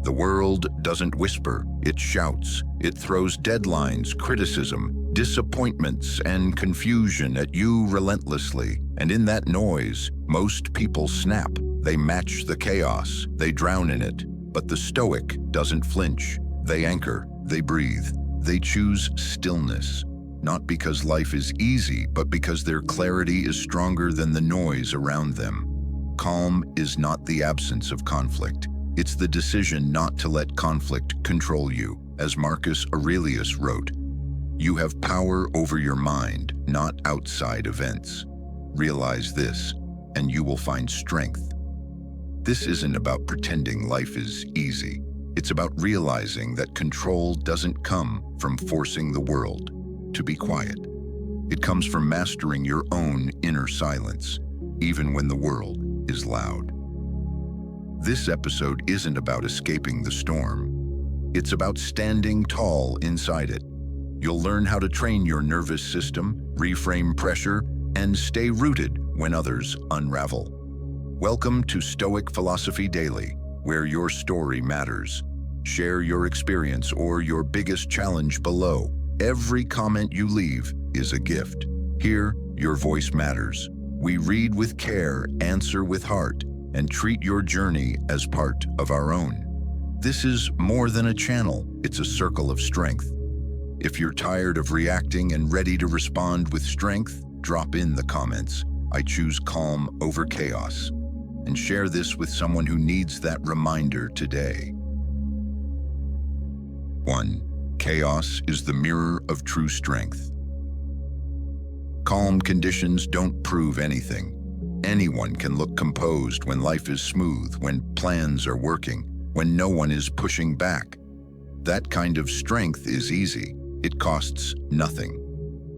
The world doesn't whisper, it shouts. It throws deadlines, criticism, disappointments, and confusion at you relentlessly. And in that noise, most people snap. They match the chaos, they drown in it. But the Stoic doesn't flinch. They anchor, they breathe, they choose stillness. Not because life is easy, but because their clarity is stronger than the noise around them. Calm is not the absence of conflict. It's the decision not to let conflict control you. As Marcus Aurelius wrote, "You have power over your mind, not outside events. Realize this, and you will find strength." This isn't about pretending life is easy. It's about realizing that control doesn't come from forcing the world to be quiet. It comes from mastering your own inner silence, even when the world is loud. This episode isn't about escaping the storm. It's about standing tall inside it. You'll learn how to train your nervous system, reframe pressure, and stay rooted when others unravel. Welcome to Stoic Philosophy Daily, where your story matters. Share your experience or your biggest challenge below. Every comment you leave is a gift. Here, your voice matters. We read with care, answer with heart, and treat your journey as part of our own. This is more than a channel, it's a circle of strength. If you're tired of reacting and ready to respond with strength, drop in the comments. I choose calm over chaos. And share this with someone who needs that reminder today. 1. Chaos is the mirror of true strength. Calm conditions don't prove anything. Anyone can look composed when life is smooth, when plans are working, when no one is pushing back. That kind of strength is easy. It costs nothing.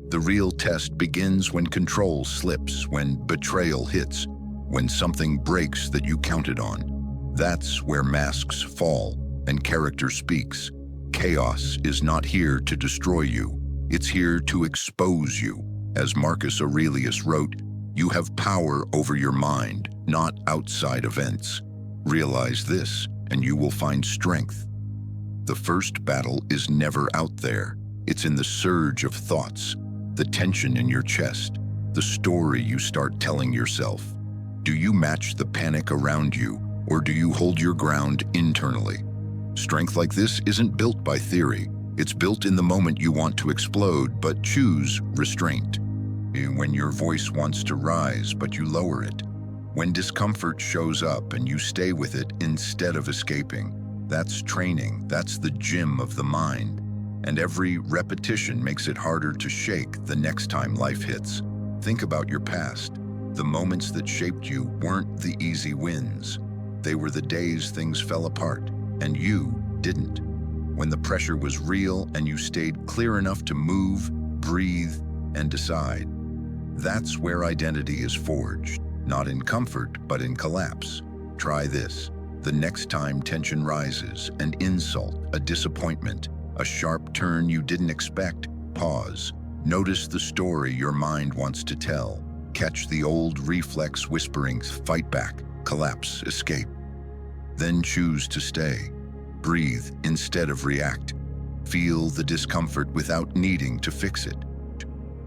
The real test begins when control slips, when betrayal hits, when something breaks that you counted on. That's where masks fall and character speaks. Chaos is not here to destroy you. It's here to expose you. As Marcus Aurelius wrote, "You have power over your mind, not outside events. Realize this, and you will find strength." The first battle is never out there. It's in the surge of thoughts, the tension in your chest, the story you start telling yourself. Do you match the panic around you, or do you hold your ground internally? Strength like this isn't built by theory. It's built in the moment you want to explode, but choose restraint. When your voice wants to rise, but you lower it. When discomfort shows up and you stay with it instead of escaping. That's training. That's the gym of the mind. And every repetition makes it harder to shake the next time life hits. Think about your past. The moments that shaped you weren't the easy wins. They were the days things fell apart, and you didn't. When the pressure was real and you stayed clear enough to move, breathe, and decide. That's where identity is forged, not in comfort, but in collapse. Try this. The next time tension rises, an insult, a disappointment, a sharp turn you didn't expect, pause. Notice the story your mind wants to tell. Catch the old reflex whisperings, fight back, collapse, escape. Then choose to stay. Breathe instead of react. Feel the discomfort without needing to fix it.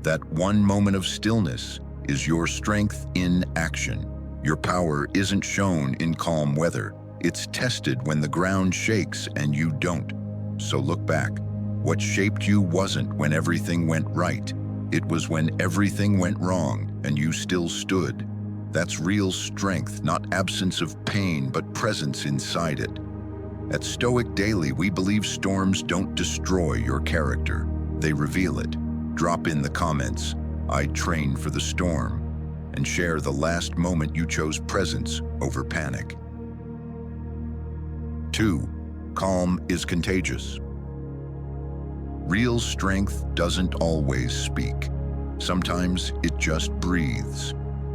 That one moment of stillness is your strength in action. Your power isn't shown in calm weather. It's tested when the ground shakes and you don't. So look back. What shaped you wasn't when everything went right. It was when everything went wrong and you still stood. That's real strength, not absence of pain, but presence inside it. At Stoic Daily, we believe storms don't destroy your character. They reveal it. Drop in the comments, "I trained for the storm," and share the last moment you chose presence over panic. 2. Calm is contagious. Real strength doesn't always speak. Sometimes it just breathes.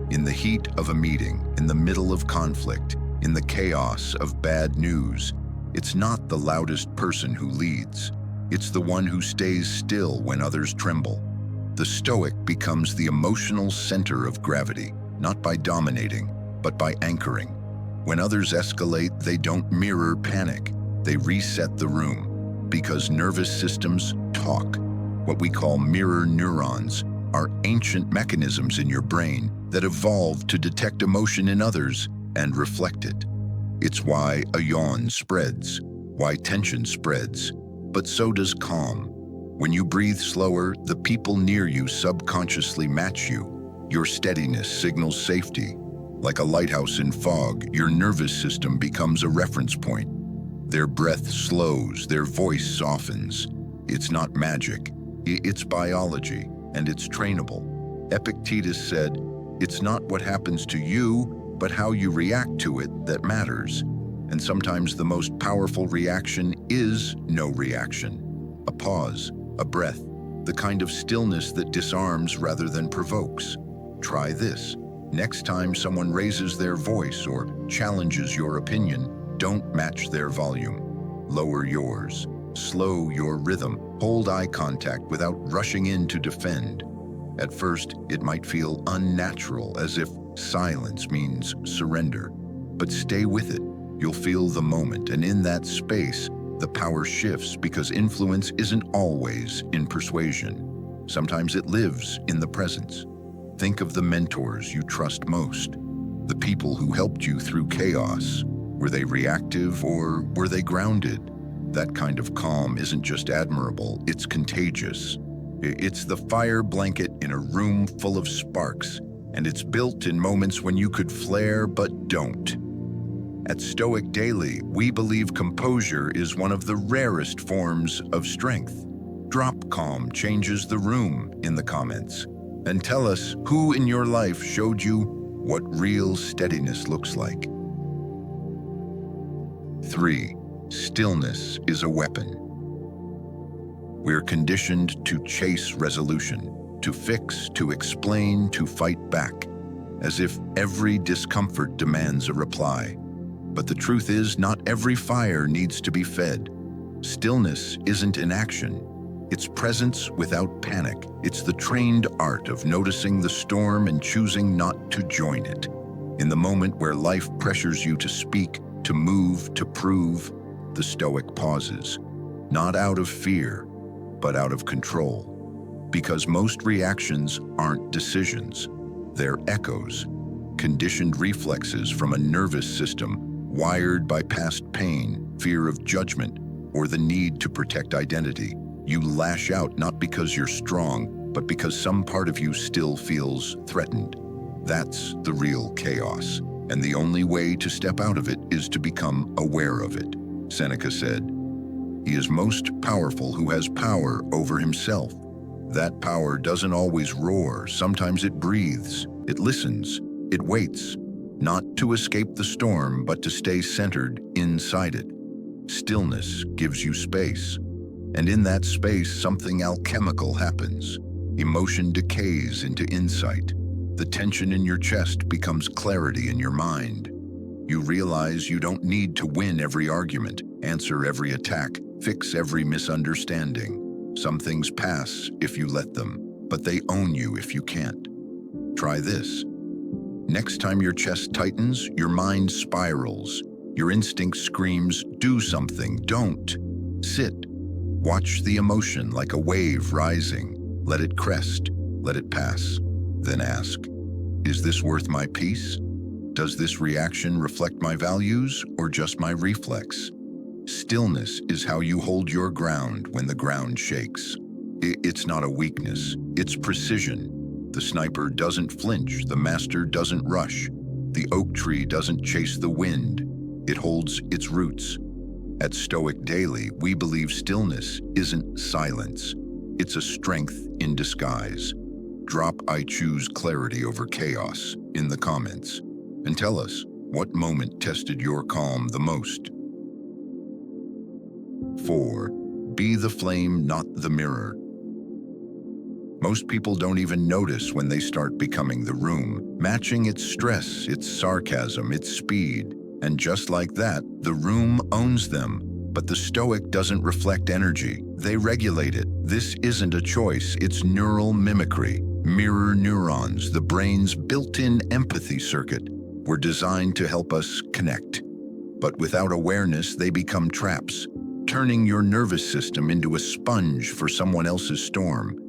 In the heat of a meeting, in the middle of conflict, in the chaos of bad news, it's not the loudest person who leads. It's the one who stays still when others tremble. The Stoic becomes the emotional center of gravity, not by dominating, but by anchoring. When others escalate, they don't mirror panic. They reset the room because nervous systems talk. What we call mirror neurons are ancient mechanisms in your brain that evolved to detect emotion in others and reflect it. It's why a yawn spreads, why tension spreads, but so does calm. When you breathe slower, the people near you subconsciously match you. Your steadiness signals safety. Like a lighthouse in fog, your nervous system becomes a reference point. Their breath slows, their voice softens. It's not magic, it's biology, and it's trainable. Epictetus said, "It's not what happens to you, but how you react to it that matters." And sometimes the most powerful reaction is no reaction. A pause, a breath, the kind of stillness that disarms rather than provokes. Try this. Next time someone raises their voice or challenges your opinion, don't match their volume. Lower yours. Slow your rhythm. Hold eye contact without rushing in to defend. At first, it might feel unnatural, as if silence means surrender. But stay with it. You'll feel the moment, and in that space, the power shifts because influence isn't always in persuasion. Sometimes it lives in the presence. Think of the mentors you trust most, the people who helped you through chaos. Were they reactive or were they grounded? That kind of calm isn't just admirable, it's contagious. It's the fire blanket in a room full of sparks, and it's built in moments when you could flare but don't. At Stoic Daily, we believe composure is one of the rarest forms of strength. Drop calm changes the room in the comments. And tell us who in your life showed you what real steadiness looks like. 3. Stillness is a weapon. We're conditioned to chase resolution, to fix, to explain, to fight back, as if every discomfort demands a reply. But the truth is, not every fire needs to be fed. Stillness isn't inaction. It's presence without panic. It's the trained art of noticing the storm and choosing not to join it. In the moment where life pressures you to speak, to move, to prove, the Stoic pauses. Not out of fear, but out of control. Because most reactions aren't decisions. They're echoes, conditioned reflexes from a nervous system wired by past pain, fear of judgment, or the need to protect identity. You lash out not because you're strong, but because some part of you still feels threatened. That's the real chaos, and the only way to step out of it is to become aware of it. Seneca said, "He is most powerful who has power over himself." That power doesn't always roar. Sometimes it breathes, it listens, it waits, not to escape the storm, but to stay centered inside it. Stillness gives you space. And in that space, something alchemical happens. Emotion decays into insight. The tension in your chest becomes clarity in your mind. You realize you don't need to win every argument, answer every attack, fix every misunderstanding. Some things pass if you let them, but they own you if you can't. Try this. Next time your chest tightens, your mind spirals. Your instinct screams, "Do something, don't." Sit. Watch the emotion like a wave rising. Let it crest, let it pass. Then ask, is this worth my peace? Does this reaction reflect my values or just my reflex? Stillness is how you hold your ground when the ground shakes. It's not a weakness, it's precision. The sniper doesn't flinch, the master doesn't rush. The oak tree doesn't chase the wind, it holds its roots. At Stoic Daily, we believe stillness isn't silence. It's a strength in disguise. Drop "I choose clarity over chaos" in the comments. And tell us, what moment tested your calm the most? 4. Be the flame, not the mirror. Most people don't even notice when they start becoming the room, matching its stress, its sarcasm, its speed. And just like that, the room owns them. But the Stoic doesn't reflect energy. They regulate it. This isn't a choice, it's neural mimicry. Mirror neurons, the brain's built-in empathy circuit, were designed to help us connect. But without awareness, they become traps, turning your nervous system into a sponge for someone else's storm.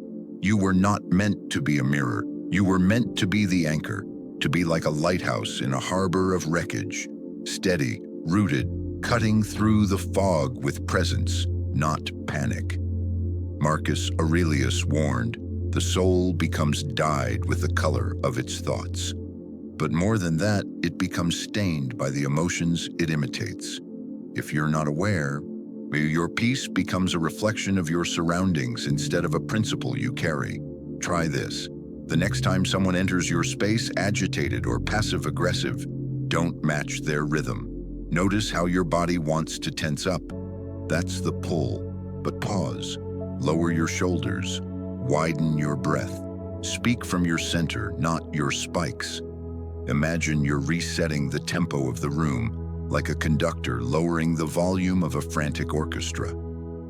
You were not meant to be a mirror. You were meant to be the anchor, to be like a lighthouse in a harbor of wreckage, steady, rooted, cutting through the fog with presence, not panic. Marcus Aurelius warned, "The soul becomes dyed with the color of its thoughts." But more than that, it becomes stained by the emotions it imitates. If you're not aware, your peace becomes a reflection of your surroundings instead of a principle you carry. Try this. The next time someone enters your space agitated or passive-aggressive, don't match their rhythm. Notice how your body wants to tense up. That's the pull. But pause. Lower your shoulders. Widen your breath. Speak from your center, not your spikes. Imagine you're resetting the tempo of the room, like a conductor lowering the volume of a frantic orchestra.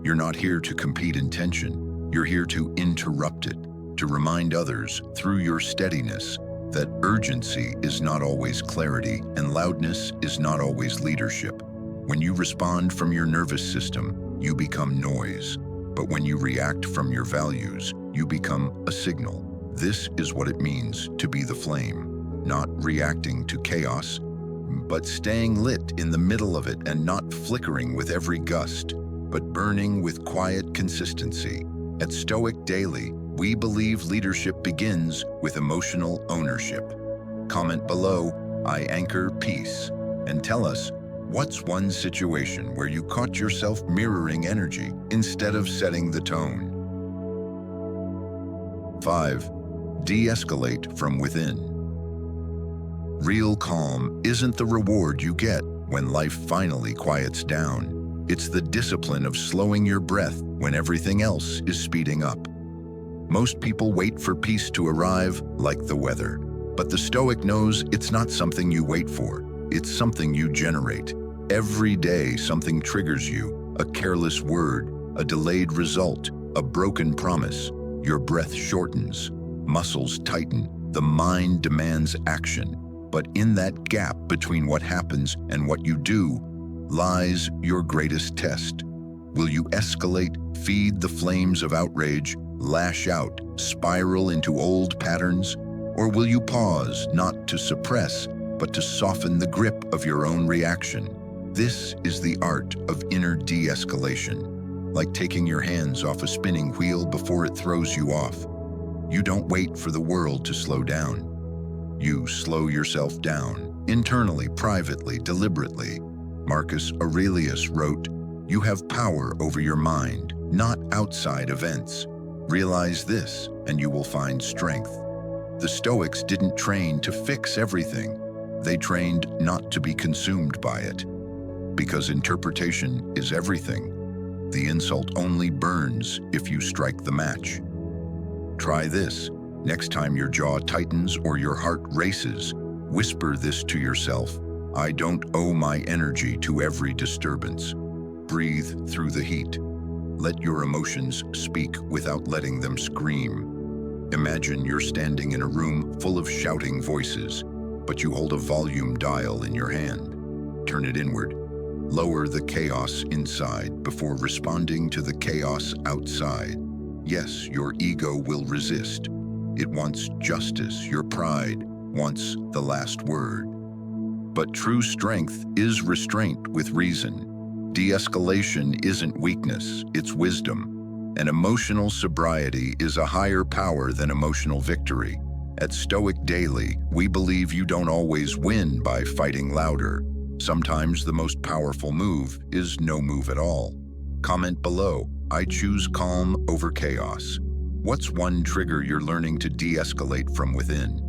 You're not here to compete in tension. You're here to interrupt it, to remind others, through your steadiness, that urgency is not always clarity and loudness is not always leadership. When you respond from your nervous system, you become noise. But when you react from your values, you become a signal. This is what it means to be the flame. Not reacting to chaos, but staying lit in the middle of it and not flickering with every gust, but burning with quiet consistency. At Stoic Daily, we believe leadership begins with emotional ownership. Comment below, "I anchor peace," and tell us, what's one situation where you caught yourself mirroring energy instead of setting the tone? 5. De-escalate from within. Real calm isn't the reward you get when life finally quiets down. It's the discipline of slowing your breath when everything else is speeding up. Most people wait for peace to arrive like the weather. But the Stoic knows it's not something you wait for. It's something you generate. Every day something triggers you, a careless word, a delayed result, a broken promise. Your breath shortens, muscles tighten, the mind demands action. But in that gap between what happens and what you do lies your greatest test. Will you escalate, feed the flames of outrage, lash out, spiral into old patterns? Or will you pause, not to suppress, but to soften the grip of your own reaction? This is the art of inner de-escalation, like taking your hands off a spinning wheel before it throws you off. You don't wait for the world to slow down. You slow yourself down, internally, privately, deliberately. Marcus Aurelius wrote, "You have power over your mind, not outside events. Realize this, and you will find strength." The Stoics didn't train to fix everything. They trained not to be consumed by it. Because interpretation is everything. The insult only burns if you strike the match. Try this. Next time your jaw tightens or your heart races, whisper this to yourself: "I don't owe my energy to every disturbance." Breathe through the heat. Let your emotions speak without letting them scream. Imagine you're standing in a room full of shouting voices, but you hold a volume dial in your hand. Turn it inward. Lower the chaos inside before responding to the chaos outside. Yes, your ego will resist. It wants justice. Your pride wants the last word. But true strength is restraint with reason. De-escalation isn't weakness, it's wisdom. And emotional sobriety is a higher power than emotional victory. At Stoic Daily, we believe you don't always win by fighting louder. Sometimes the most powerful move is no move at all. Comment below, "I choose calm over chaos." What's one trigger you're learning to de-escalate from within?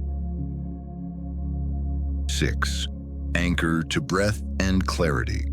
6. Anchor to breath and clarity.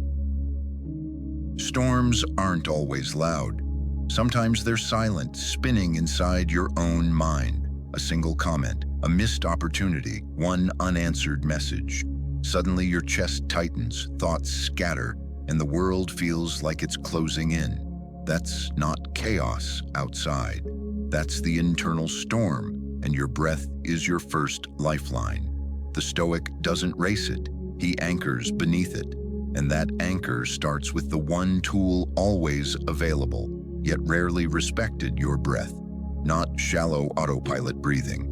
Storms aren't always loud. Sometimes they're silent, spinning inside your own mind. A single comment, a missed opportunity, one unanswered message. Suddenly your chest tightens, thoughts scatter, and the world feels like it's closing in. That's not chaos outside. That's the internal storm, and your breath is your first lifeline. The Stoic doesn't race it, he anchors beneath it. And that anchor starts with the one tool always available, yet rarely respected: your breath. Not shallow autopilot breathing,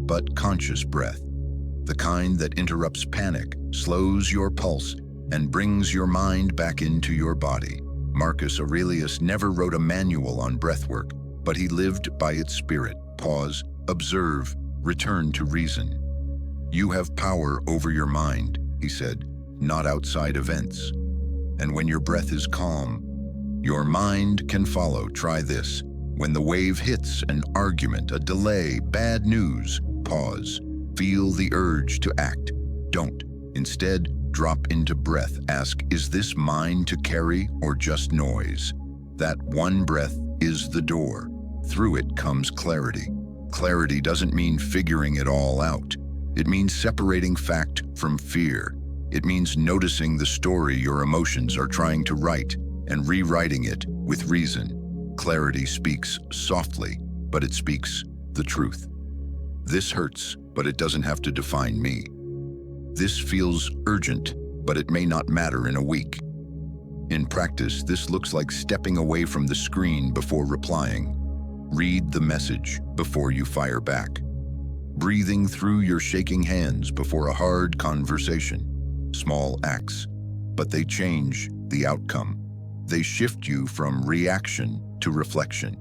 but conscious breath. The kind that interrupts panic, slows your pulse, and brings your mind back into your body. Marcus Aurelius never wrote a manual on breathwork, but he lived by its spirit. Pause, observe, return to reason. You have power over your mind, he said, not outside events. And when your breath is calm, your mind can follow. Try this. When the wave hits, an argument, a delay, bad news, pause. Feel the urge to act. Don't. Instead, drop into breath. Ask, is this mine to carry or just noise? That one breath is the door. Through it comes clarity. Clarity doesn't mean figuring it all out. It means separating fact from fear. It means noticing the story your emotions are trying to write and rewriting it with reason. Clarity speaks softly, but it speaks the truth. This hurts, but it doesn't have to define me. This feels urgent, but it may not matter in a week. In practice, this looks like stepping away from the screen before replying. Read the message before you fire back. Breathing through your shaking hands before a hard conversation. Small acts, but they change the outcome. They shift you from reaction to reflection.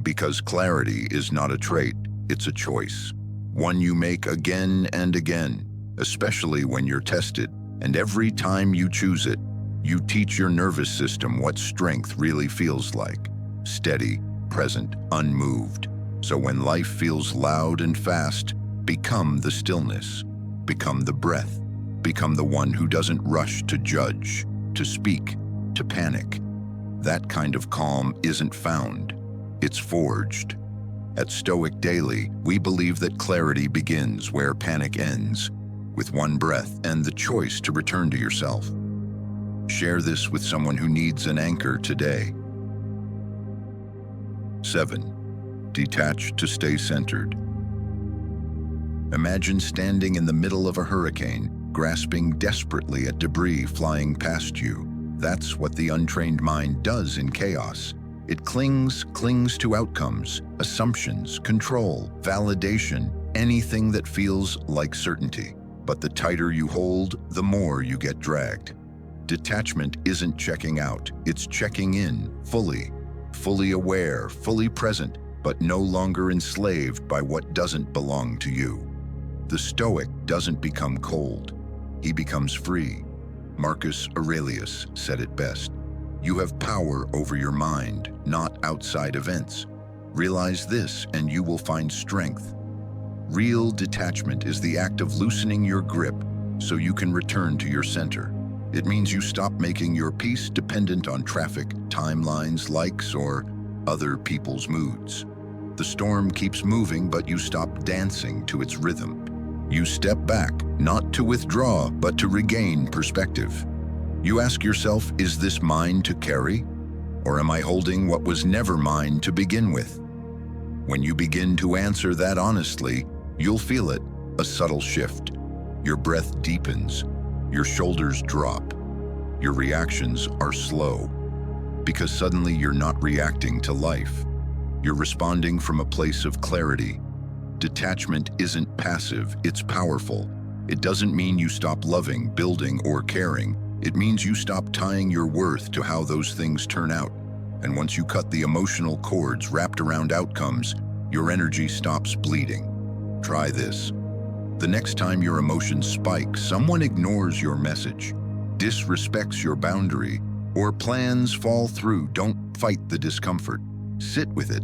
Because clarity is not a trait, it's a choice. One you make again and again, especially when you're tested. And every time you choose it, you teach your nervous system what strength really feels like. Steady, present, unmoved. So when life feels loud and fast, become the stillness. Become the breath. Become the one who doesn't rush to judge, to speak, to panic. That kind of calm isn't found. It's forged. At Stoic Daily, we believe that clarity begins where panic ends, with one breath and the choice to return to yourself. Share this with someone who needs an anchor today. 7. Detach to stay centered. Imagine standing in the middle of a hurricane, grasping desperately at debris flying past you. That's what the untrained mind does in chaos. It clings to outcomes, assumptions, control, validation, anything that feels like certainty. But the tighter you hold, the more you get dragged. Detachment isn't checking out, it's checking in, fully aware, fully present, but no longer enslaved by what doesn't belong to you. The Stoic doesn't become cold, he becomes free. Marcus Aurelius said it best. You have power over your mind, not outside events. Realize this and you will find strength. Real detachment is the act of loosening your grip so you can return to your center. It means you stop making your peace dependent on traffic, timelines, likes, or other people's moods. The storm keeps moving, but you stop dancing to its rhythm. You step back, not to withdraw, but to regain perspective. You ask yourself, is this mine to carry? Or am I holding what was never mine to begin with? When you begin to answer that honestly, you'll feel it, a subtle shift. Your breath deepens, your shoulders drop, your reactions are slow. Because suddenly you're not reacting to life. You're responding from a place of clarity. Detachment isn't passive, it's powerful. It doesn't mean you stop loving, building, or caring. It means you stop tying your worth to how those things turn out. And once you cut the emotional cords wrapped around outcomes, your energy stops bleeding. Try this. The next time your emotions spike, someone ignores your message, disrespects your boundary, or plans fall through, don't fight the discomfort. Sit with it.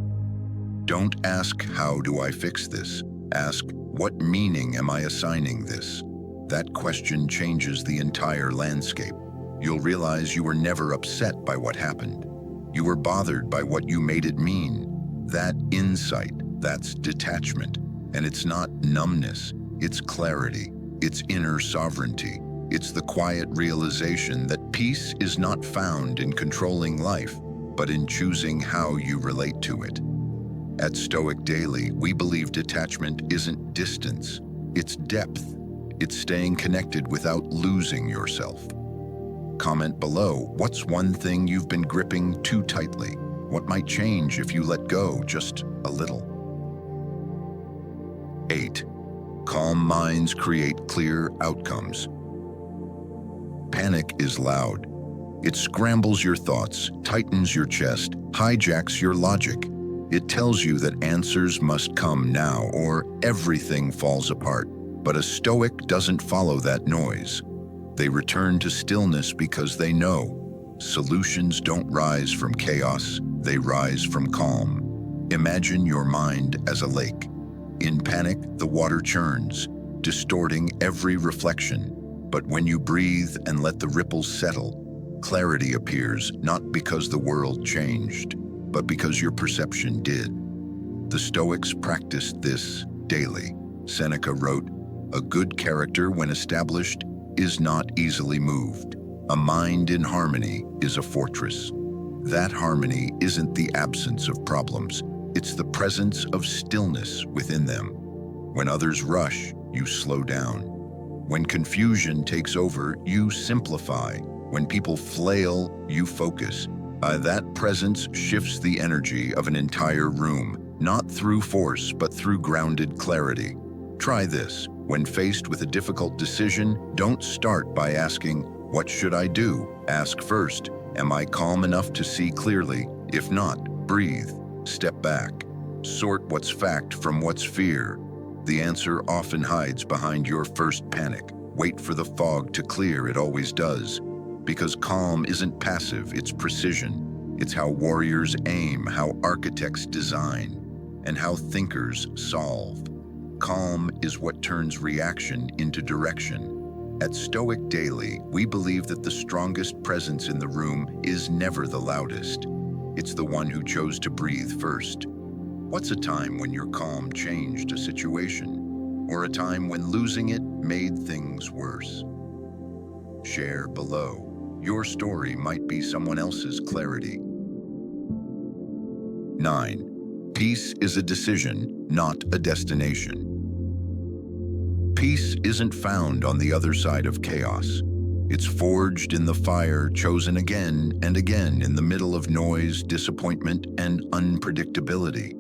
Don't ask, how do I fix this? Ask, what meaning am I assigning this? That question changes the entire landscape. You'll realize you were never upset by what happened. You were bothered by what you made it mean. That insight, that's detachment. And it's not numbness, it's clarity, it's inner sovereignty. It's the quiet realization that peace is not found in controlling life, but in choosing how you relate to it. At Stoic Daily, we believe detachment isn't distance, it's depth. It's staying connected without losing yourself. Comment below, what's one thing you've been gripping too tightly? What might change if you let go just a little? 8. Calm minds create clear outcomes. Panic is loud. It scrambles your thoughts, tightens your chest, hijacks your logic. It tells you that answers must come now or everything falls apart. But a Stoic doesn't follow that noise. They return to stillness because they know solutions don't rise from chaos, they rise from calm. Imagine your mind as a lake. In panic, the water churns, distorting every reflection. But when you breathe and let the ripples settle, clarity appears, not because the world changed, but because your perception did. The Stoics practiced this daily. Seneca wrote, "A good character, when established, is not easily moved. A mind in harmony is a fortress." That harmony isn't the absence of problems, it's the presence of stillness within them. When others rush, you slow down. When confusion takes over, you simplify. When people flail, you focus. That presence shifts the energy of an entire room, not through force, but through grounded clarity. Try this. When faced with a difficult decision, don't start by asking, "What should I do?" Ask first, "Am I calm enough to see clearly?" If not, breathe, step back, sort what's fact from what's fear. The answer often hides behind your first panic. Wait for the fog to clear, it always does. Because calm isn't passive, it's precision. It's how warriors aim, how architects design, and how thinkers solve. Calm is what turns reaction into direction. At Stoic Daily, we believe that the strongest presence in the room is never the loudest. It's the one who chose to breathe first. What's a time when your calm changed a situation? Or a time when losing it made things worse? Share below. Your story might be someone else's clarity. 9. Peace is a decision, not a destination. Peace isn't found on the other side of chaos. It's forged in the fire, chosen again and again in the middle of noise, disappointment, and unpredictability.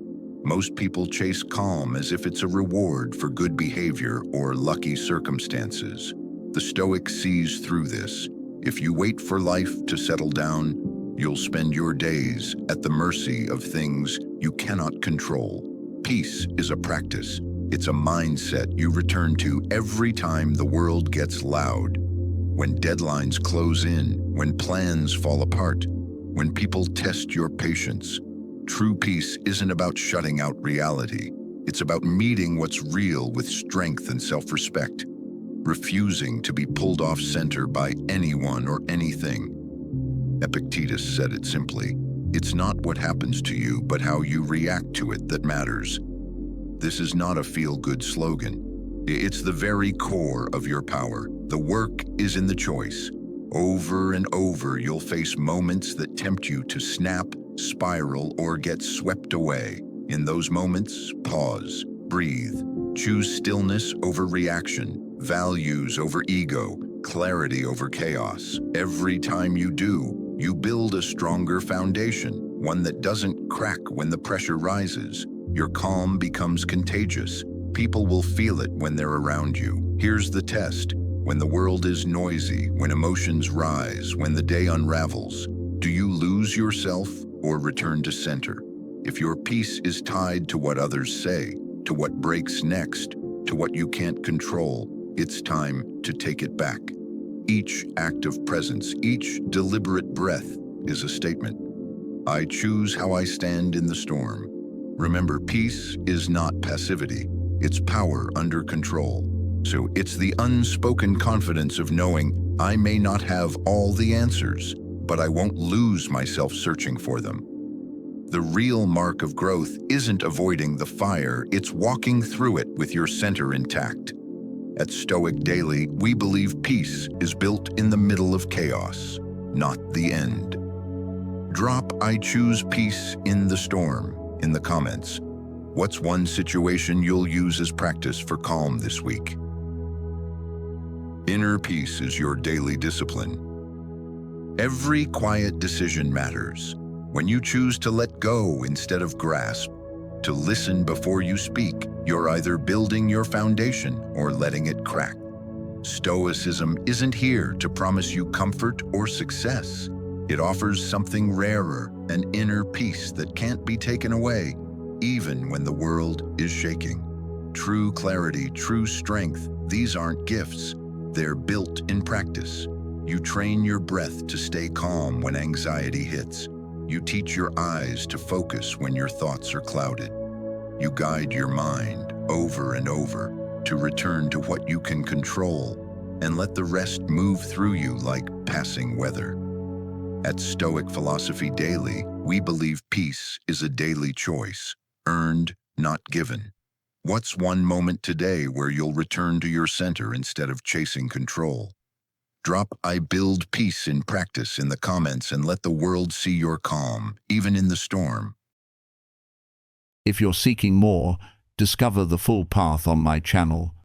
Most people chase calm as if it's a reward for good behavior or lucky circumstances. The Stoic sees through this. If you wait for life to settle down, you'll spend your days at the mercy of things you cannot control. Peace is a practice. It's a mindset you return to every time the world gets loud. When deadlines close in, when plans fall apart, when people test your patience. True peace isn't about shutting out reality. It's about meeting what's real with strength and self-respect, refusing to be pulled off center by anyone or anything. Epictetus said it simply, "It's not what happens to you, but how you react to it that matters." This is not a feel-good slogan. It's the very core of your power. The work is in the choice. Over and over, you'll face moments that tempt you to snap, spiral, or get swept away. In those moments, pause, breathe, choose stillness over reaction, values over ego, clarity over chaos. Every time you do, you build a stronger foundation, one that doesn't crack when the pressure rises. Your calm becomes contagious. People will feel it when they're around you. Here's the test. When the world is noisy, when emotions rise, when the day unravels, do you lose yourself or return to center? If your peace is tied to what others say, to what breaks next, to what you can't control, it's time to take it back. Each act of presence, each deliberate breath is a statement. I choose how I stand in the storm. Remember, peace is not passivity. It's power under control. So it's the unspoken confidence of knowing I may not have all the answers, but I won't lose myself searching for them. The real mark of growth isn't avoiding the fire, it's walking through it with your center intact. At Stoic Daily, we believe peace is built in the middle of chaos, not the end. Drop "I choose peace in the storm" in the comments. What's one situation you'll use as practice for calm this week? Inner peace is your daily discipline. Every quiet decision matters. When you choose to let go instead of grasp, to listen before you speak, you're either building your foundation or letting it crack. Stoicism isn't here to promise you comfort or success. It offers something rarer, an inner peace that can't be taken away, even when the world is shaking. True clarity, true strength, these aren't gifts. They're built in practice. You train your breath to stay calm when anxiety hits. You teach your eyes to focus when your thoughts are clouded. You guide your mind over and over to return to what you can control and let the rest move through you like passing weather. At Stoic Philosophy Daily, we believe peace is a daily choice, earned, not given. What's one moment today where you'll return to your center instead of chasing control? Drop "I build peace in practice" in the comments and let the world see your calm, even in the storm. If you're seeking more, discover the full path on my channel.